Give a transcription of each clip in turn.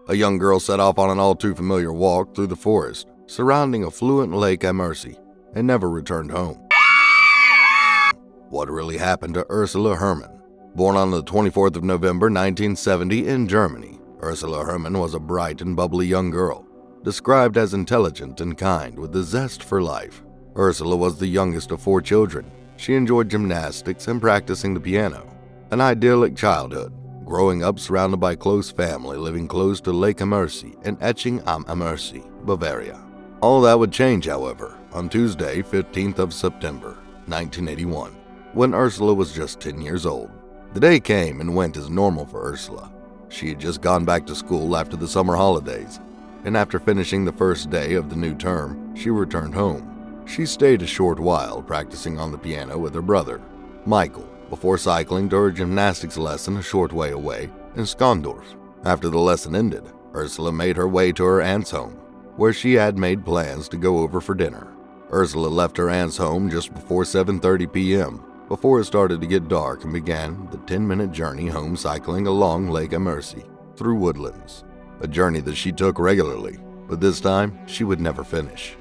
A young girl set off on an all-too-familiar walk through the forest surrounding affluent Lake Ammersee and never returned home. What really happened to Ursula Herrmann? Born on the 24th of November 1970 in Germany, Ursula Herrmann was a bright and bubbly young girl, described as intelligent and kind with a zest for life. Ursula was the youngest of 4 children. She enjoyed gymnastics and practicing the piano. An idyllic childhood, growing up surrounded by close family living close to Lake Ammersee in Eching am Ammersee, Bavaria. All that would change, however, on Tuesday, 15th of September, 1981, when Ursula was just 10 years old. The day came and went as normal for Ursula. She had just gone back to school after the summer holidays, and after finishing the first day of the new term, she returned home. She stayed a short while practicing on the piano with her brother, Micheal, before cycling to her gymnastics lesson a short way away in Schondorf. After the lesson ended, Ursula made her way to her aunt's home, where she had made plans to go over for dinner. Ursula left her aunt's home just before 7:30 p.m., before it started to get dark, and began the 10-minute journey home cycling along Lake Ammersee through woodlands, a journey that she took regularly, but this time she would never finish.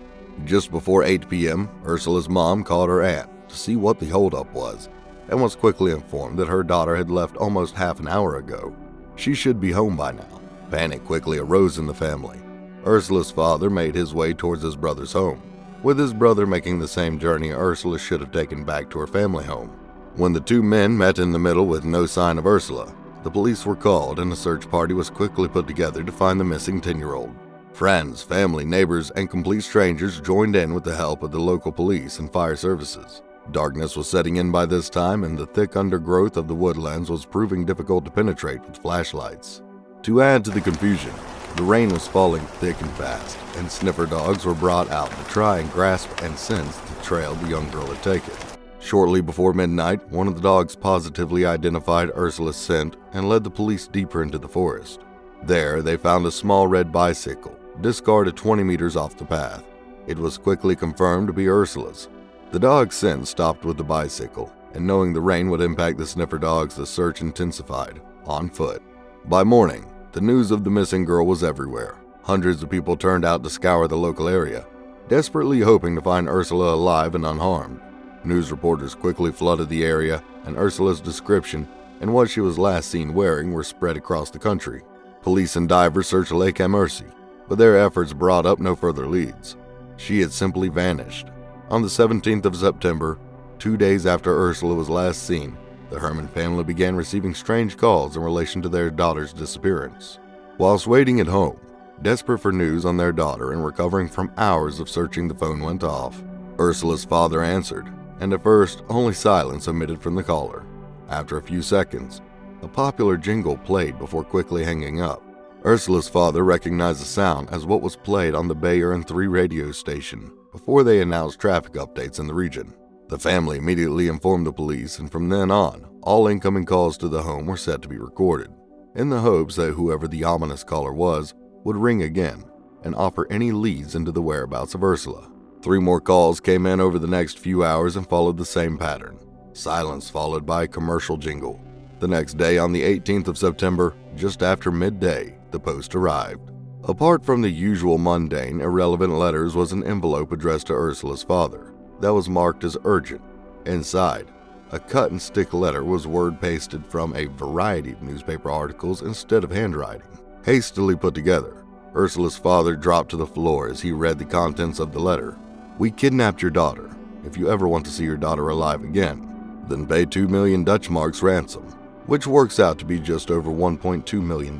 Just before 8 p.m., Ursula's mom called her aunt to see what the holdup was, and was quickly informed that her daughter had left almost half an hour ago. She should be home by now. Panic quickly arose in the family. Ursula's father made his way towards his brother's home, with his brother making the same journey Ursula should have taken back to her family home. When the two men met in the middle with no sign of Ursula, the police were called and a search party was quickly put together to find the missing 10-year-old. Friends, family, neighbors, and complete strangers joined in with the help of the local police and fire services. Darkness was setting in by this time, and the thick undergrowth of the woodlands was proving difficult to penetrate with flashlights. To add to the confusion, the rain was falling thick and fast, and sniffer dogs were brought out to try and grasp and sense the trail the young girl had taken. Shortly before midnight, one of the dogs positively identified Ursula's scent and led the police deeper into the forest. There, they found a small red bicycle, discarded 20 meters off the path. It was quickly confirmed to be Ursula's. The dog's scent stopped with the bicycle, and knowing the rain would impact the sniffer dogs, the search intensified, on foot. By morning, the news of the missing girl was everywhere. Hundreds of people turned out to scour the local area, desperately hoping to find Ursula alive and unharmed. News reporters quickly flooded the area, and Ursula's description and what she was last seen wearing were spread across the country. Police and divers searched Lake Ammersee, but their efforts brought up no further leads. She had simply vanished. On the 17th of September, 2 days after Ursula was last seen, the Herrmann family began receiving strange calls in relation to their daughter's disappearance. Whilst waiting at home, desperate for news on their daughter and recovering from hours of searching, the phone went off. Ursula's father answered, and at first only silence emitted from the caller. After a few seconds, a popular jingle played before quickly hanging up. Ursula's father recognized the sound as what was played on the Bayer and 3 radio station before they announced traffic updates in the region. The family immediately informed the police, and from then on, all incoming calls to the home were set to be recorded, in the hopes that whoever the ominous caller was would ring again and offer any leads into the whereabouts of Ursula. 3 more calls came in over the next few hours and followed the same pattern. Silence followed by a commercial jingle. The next day, on the 18th of September, just after midday, the post arrived. Apart from the usual mundane, irrelevant letters was an envelope addressed to Ursula's father that was marked as urgent. Inside, a cut-and-stick letter was word-pasted from a variety of newspaper articles instead of handwriting. Hastily put together, Ursula's father dropped to the floor as he read the contents of the letter. "We kidnapped your daughter. If you ever want to see your daughter alive again, then pay 2 million Dutch marks ransom," which works out to be just over $1.2 million.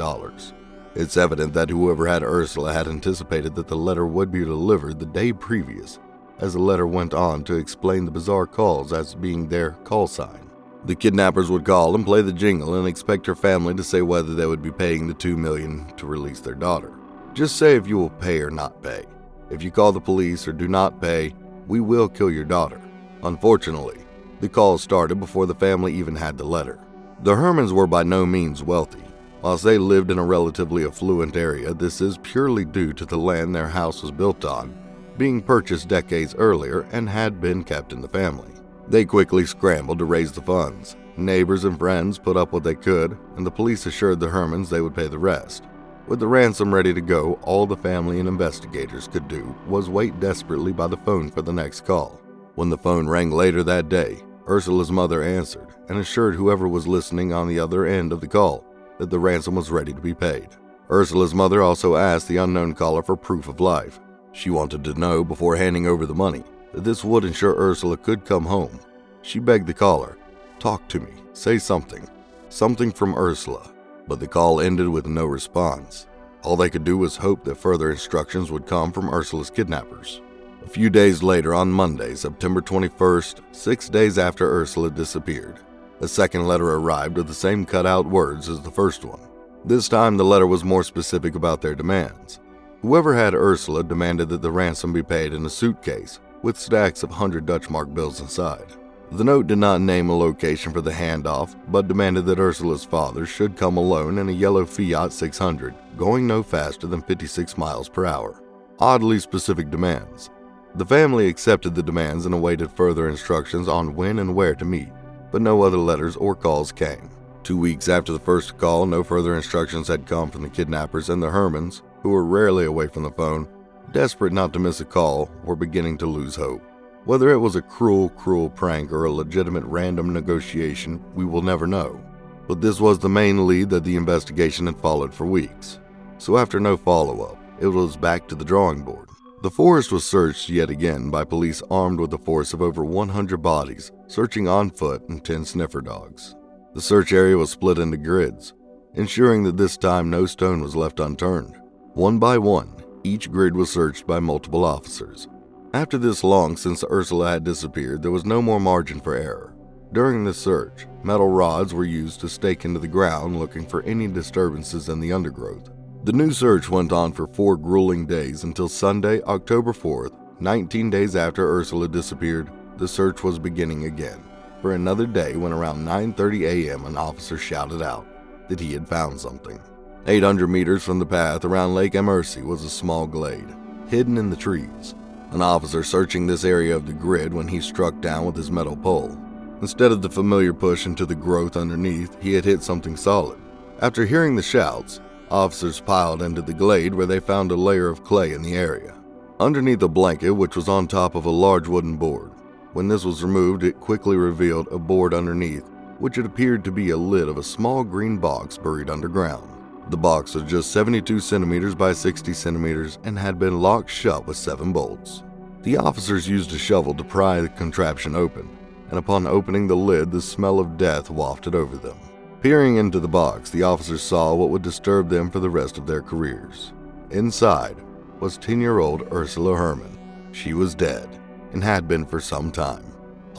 It's evident that whoever had Ursula had anticipated that the letter would be delivered the day previous, as the letter went on to explain the bizarre calls as being their call sign. The kidnappers would call and play the jingle and expect her family to say whether they would be paying the 2 million to release their daughter. "Just say if you will pay or not pay. If you call the police or do not pay, we will kill your daughter." Unfortunately, the calls started before the family even had the letter. The Herrmanns were by no means wealthy. Whilst they lived in a relatively affluent area, this is purely due to the land their house was built on, being purchased decades earlier and had been kept in the family. They quickly scrambled to raise the funds. Neighbors and friends put up what they could, and the police assured the Herrmanns they would pay the rest. With the ransom ready to go, all the family and investigators could do was wait desperately by the phone for the next call. When the phone rang later that day, Ursula's mother answered and assured whoever was listening on the other end of the call that the ransom was ready to be paid. Ursula's mother also asked the unknown caller for proof of life. She wanted to know before handing over the money that this would ensure Ursula could come home. She begged the caller, "Talk to me, say something from Ursula." But the call ended with no response. All they could do was hope that further instructions would come from Ursula's kidnappers. A few days later, on Monday, September 21st, 6 days after Ursula disappeared, a second letter arrived with the same cut-out words as the first one. This time, the letter was more specific about their demands. Whoever had Ursula demanded that the ransom be paid in a suitcase with stacks of 100 Dutch mark bills inside. The note did not name a location for the handoff, but demanded that Ursula's father should come alone in a yellow Fiat 600, going no faster than 56 miles per hour. Oddly specific demands. The family accepted the demands and awaited further instructions on when and where to meet, but no other letters or calls came. 2 weeks after the first call, no further instructions had come from the kidnappers, and the Herrmanns, who were rarely away from the phone, desperate not to miss a call, were beginning to lose hope. Whether it was a cruel prank or a legitimate random negotiation, we will never know. But this was the main lead that the investigation had followed for weeks. So after no follow-up, it was back to the drawing board. The forest was searched yet again by police armed with a force of over 100 bodies, searching on foot and 10 sniffer dogs. The search area was split into grids, ensuring that this time no stone was left unturned. One by one, each grid was searched by multiple officers. After this long since Ursula had disappeared, there was no more margin for error. During this search, metal rods were used to stake into the ground looking for any disturbances in the undergrowth. The new search went on for 4 grueling days until Sunday, October 4th, 19 days after Ursula disappeared. The search was beginning again, for another day when around 9:30 a.m. an officer shouted out that he had found something. 800 meters from the path around Lake Ammersee was a small glade, hidden in the trees. An officer searching this area of the grid when he struck down with his metal pole. Instead of the familiar push into the growth underneath, he had hit something solid. After hearing the shouts, officers piled into the glade where they found a layer of clay in the area, underneath a blanket which was on top of a large wooden board. When this was removed, it quickly revealed a board underneath, which it appeared to be a lid of a small green box buried underground. The box was just 72 centimeters by 60 centimeters and had been locked shut with 7 bolts. The officers used a shovel to pry the contraption open, and upon opening the lid, the smell of death wafted over them. Peering into the box, the officers saw what would disturb them for the rest of their careers. Inside was 10-year-old Ursula Herrmann. She was dead, and had been for some time.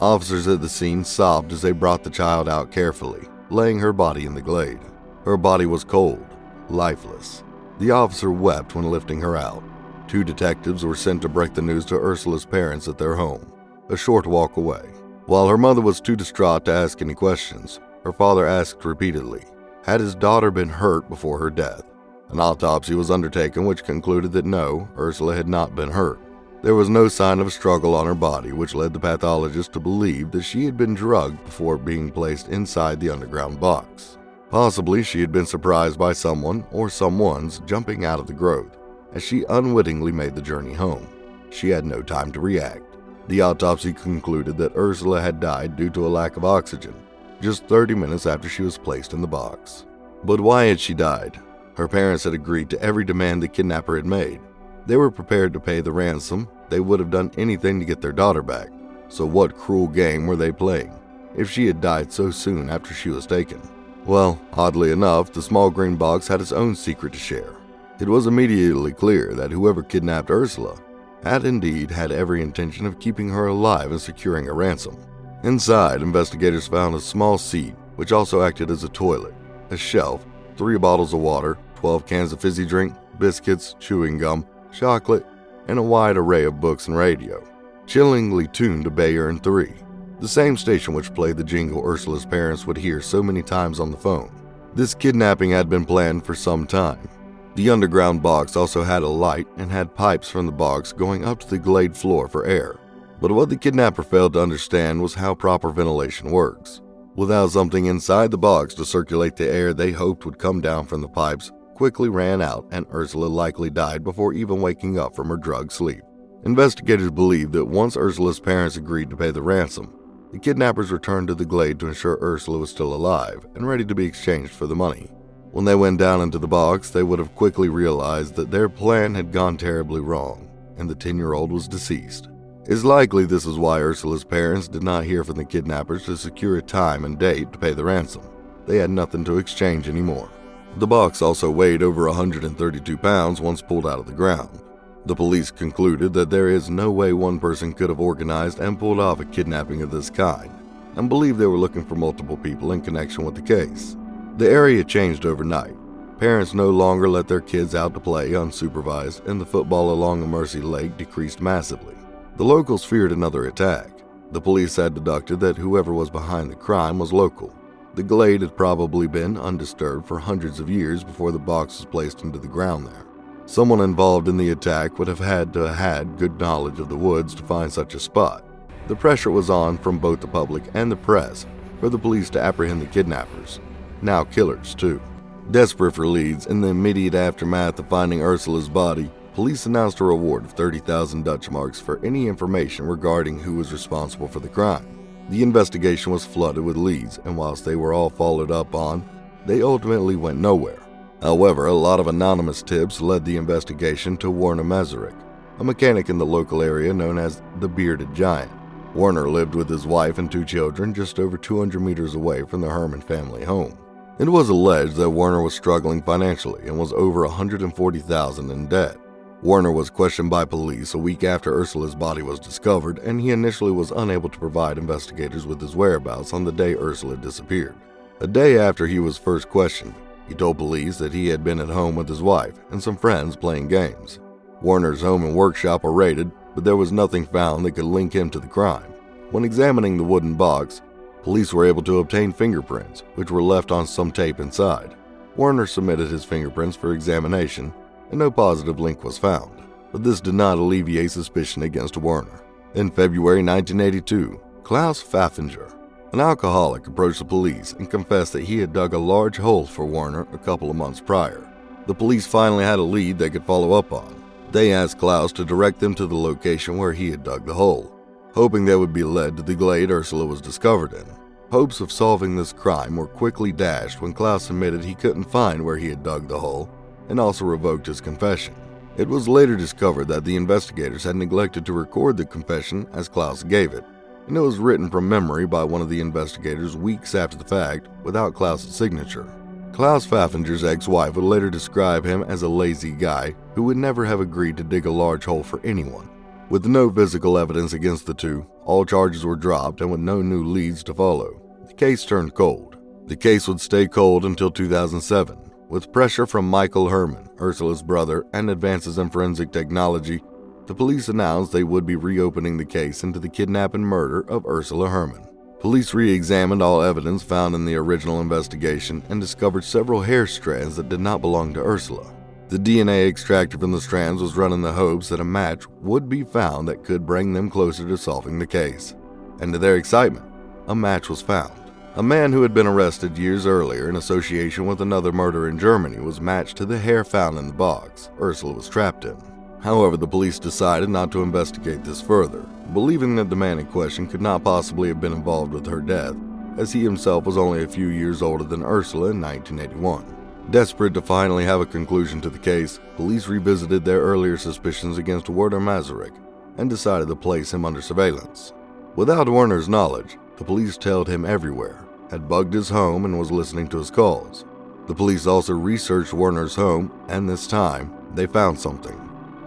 Officers at the scene sobbed as they brought the child out carefully, laying her body in the glade. Her body was cold, lifeless. The officer wept when lifting her out. 2 detectives were sent to break the news to Ursula's parents at their home, a short walk away. While her mother was too distraught to ask any questions, her father asked repeatedly, had his daughter been hurt before her death? An autopsy was undertaken which concluded that no, Ursula had not been hurt. There was no sign of a struggle on her body, which led the pathologist to believe that she had been drugged before being placed inside the underground box. Possibly she had been surprised by someone or someone's jumping out of the growth as she unwittingly made the journey home. She had no time to react. The autopsy concluded that Ursula had died due to a lack of oxygen, just 30 minutes after she was placed in the box. But why had she died? Her parents had agreed to every demand the kidnapper had made. They were prepared to pay the ransom. They would have done anything to get their daughter back. So what cruel game were they playing if she had died so soon after she was taken? Well, oddly enough, the small green box had its own secret to share. It was immediately clear that whoever kidnapped Ursula had indeed had every intention of keeping her alive and securing a ransom. Inside, investigators found a small seat, which also acted as a toilet, a shelf, 3 bottles of water, 12 cans of fizzy drink, biscuits, chewing gum, chocolate, and a wide array of books and radio, chillingly tuned to Bayern 3, the same station which played the jingle Ursula's parents would hear so many times on the phone. This kidnapping had been planned for some time. The underground box also had a light and had pipes from the box going up to the glade floor for air. But what the kidnapper failed to understand was how proper ventilation works. Without something inside the box to circulate the air they hoped would come down from the pipes, quickly ran out and Ursula likely died before even waking up from her drug sleep. Investigators believe that once Ursula's parents agreed to pay the ransom, the kidnappers returned to the glade to ensure Ursula was still alive and ready to be exchanged for the money. When they went down into the box, they would have quickly realized that their plan had gone terribly wrong, and the 10-year-old was deceased. It's likely this is why Ursula's parents did not hear from the kidnappers to secure a time and date to pay the ransom. They had nothing to exchange anymore. The box also weighed over 132 pounds once pulled out of the ground. The police concluded that there is no way one person could have organized and pulled off a kidnapping of this kind, and believed they were looking for multiple people in connection with the case. The area changed overnight. Parents no longer let their kids out to play unsupervised, and the football along Ammersee Lake decreased massively. The locals feared another attack. The police had deducted that whoever was behind the crime was local. The glade had probably been undisturbed for hundreds of years before the box was placed into the ground there. Someone involved in the attack would have had to have had good knowledge of the woods to find such a spot. The pressure was on from both the public and the press for the police to apprehend the kidnappers, now killers too. Desperate for leads, in the immediate aftermath of finding Ursula's body, police announced a reward of 30,000 Dutch marks for any information regarding who was responsible for the crime. The investigation was flooded with leads, and whilst they were all followed up on, they ultimately went nowhere. However, a lot of anonymous tips led the investigation to Werner Masaryk, a mechanic in the local area known as the Bearded Giant. Werner lived with his wife and 2 children just over 200 meters away from the Herrmann family home. It was alleged that Werner was struggling financially and was over $140,000 in debt. Werner was questioned by police a week after Ursula's body was discovered, and he initially was unable to provide investigators with his whereabouts on the day Ursula disappeared. A day after he was first questioned, he told police that he had been at home with his wife and some friends playing games. Werner's home and workshop were raided, but there was nothing found that could link him to the crime. When examining the wooden box, police were able to obtain fingerprints, which were left on some tape inside. Werner submitted his fingerprints for examination, and no positive link was found, but this did not alleviate suspicion against Werner. In February 1982, Klaus Pfaffinger, an alcoholic, approached the police and confessed that he had dug a large hole for Werner a couple of months prior. The police finally had a lead they could follow up on. They asked Klaus to direct them to the location where he had dug the hole, hoping they would be led to the glade Ursula was discovered in. Hopes of solving this crime were quickly dashed when Klaus admitted he couldn't find where he had dug the hole and also revoked his confession. It was later discovered that the investigators had neglected to record the confession as Klaus gave it, and it was written from memory by one of the investigators weeks after the fact without Klaus's signature. Klaus Pfaffinger's ex-wife would later describe him as a lazy guy who would never have agreed to dig a large hole for anyone. With no physical evidence against the two, all charges were dropped, and with no new leads to follow, the case turned cold. The case would stay cold until 2007. With pressure from Micheal Herrmann, Ursula's brother, and advances in forensic technology, the police announced they would be reopening the case into the kidnap and murder of Ursula Herrmann. Police re-examined all evidence found in the original investigation and discovered several hair strands that did not belong to Ursula. The DNA extracted from the strands was run in the hopes that a match would be found that could bring them closer to solving the case. And to their excitement, a match was found. A man who had been arrested years earlier in association with another murder in Germany was matched to the hair found in the box Ursula was trapped in. However, the police decided not to investigate this further, believing that the man in question could not possibly have been involved with her death, as he himself was only a few years older than Ursula in 1981. Desperate to finally have a conclusion to the case, police revisited their earlier suspicions against Werner Masaryk and decided to place him under surveillance. Without Werner's knowledge, the police tailed him everywhere, had bugged his home, and was listening to his calls. The police also researched Werner's home, and this time, they found something: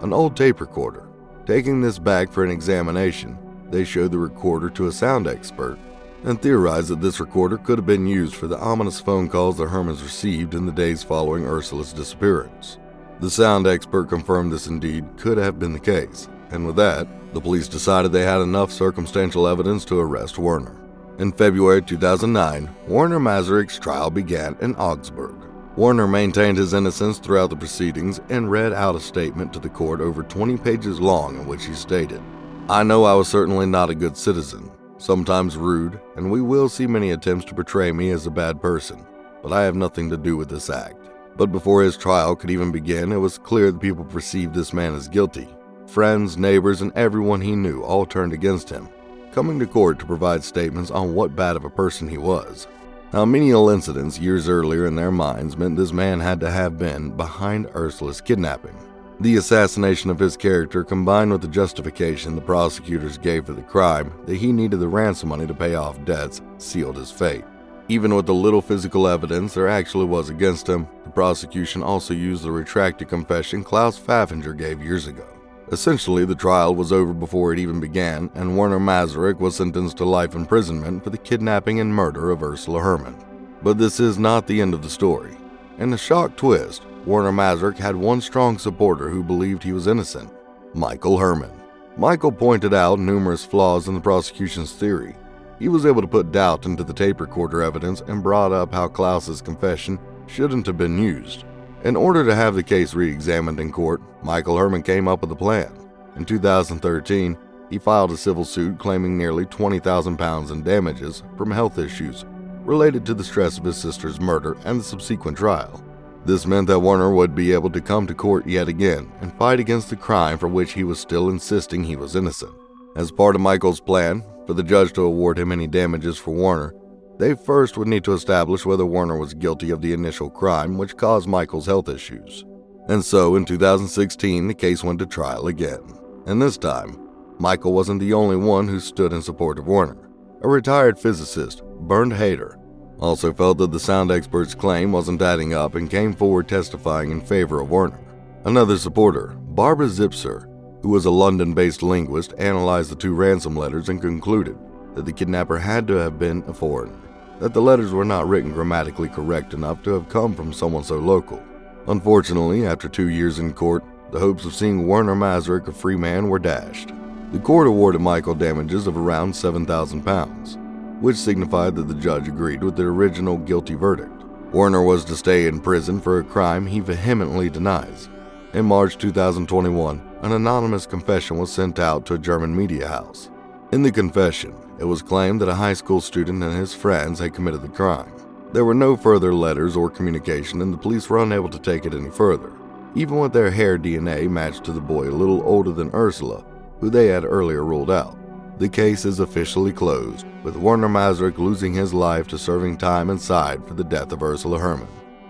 an old tape recorder. Taking this back for an examination, they showed the recorder to a sound expert and theorized that this recorder could have been used for the ominous phone calls the Herrmanns received in the days following Ursula's disappearance. The sound expert confirmed this indeed could have been the case, and with that, the police decided they had enough circumstantial evidence to arrest Werner. In February 2009, Werner Masaryk's trial began in Augsburg. Werner maintained his innocence throughout the proceedings and read out a statement to the court over 20 pages long in which he stated, "I know I was certainly not a good citizen, sometimes rude, and we will see many attempts to portray me as a bad person, but I have nothing to do with this act. But before his trial could even begin, it was clear that people perceived this man as guilty. Friends, neighbors, and everyone he knew all turned against him, coming to court to provide statements on what bad of a person he was. Now, menial incidents years earlier in their minds meant this man had to have been behind Ursula's kidnapping. The assassination of his character, combined with the justification the prosecutors gave for the crime, that he needed the ransom money to pay off debts, sealed his fate. Even with the little physical evidence there actually was against him, the prosecution also used the retracted confession Klaus Pfaffinger gave years ago. Essentially, the trial was over before it even began, and Werner Masaryk was sentenced to life imprisonment for the kidnapping and murder of Ursula Herrmann. But this is not the end of the story. In a shock twist, Werner Masaryk had one strong supporter who believed he was innocent: Micheal Herrmann. Micheal pointed out numerous flaws in the prosecution's theory. He was able to put doubt into the tape recorder evidence and brought up how Klaus's confession shouldn't have been used. In order to have the case re-examined in court, Micheal Herrmann came up with a plan. In 2013, he filed a civil suit claiming nearly £20,000 in damages from health issues related to the stress of his sister's murder and the subsequent trial. This meant that Werner would be able to come to court yet again and fight against the crime for which he was still insisting he was innocent. As part of Micheal's plan, for the judge to award him any damages for Werner, they first would need to establish whether Werner was guilty of the initial crime which caused Micheal's health issues. And so, in 2016, the case went to trial again. And this time, Micheal wasn't the only one who stood in support of Werner. A retired physicist, Bernd Hader, also felt that the sound expert's claim wasn't adding up and came forward testifying in favor of Werner. Another supporter, Barbara Zipser, who was a London-based linguist, analyzed the two ransom letters and concluded that the kidnapper had to have been a foreigner, that the letters were not written grammatically correct enough to have come from someone so local. Unfortunately, after 2 years in court, the hopes of seeing Werner Masaryk a free man were dashed. The court awarded Micheal damages of around £7,000, which signified that the judge agreed with the original guilty verdict. Werner was to stay in prison for a crime he vehemently denies. In March 2021, an anonymous confession was sent out to a German media house. In the confession, it was claimed that a high school student and his friends had committed the crime. There were no further letters or communication, and the police were unable to take it any further, even with their hair DNA matched to the boy a little older than Ursula, who they had earlier ruled out. The case is officially closed, with Werner Masaryk losing his life to serving time inside for the death of Ursula Herrmann.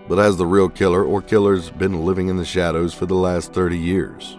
But has the real killer or killers been living in the shadows for the last 30 years?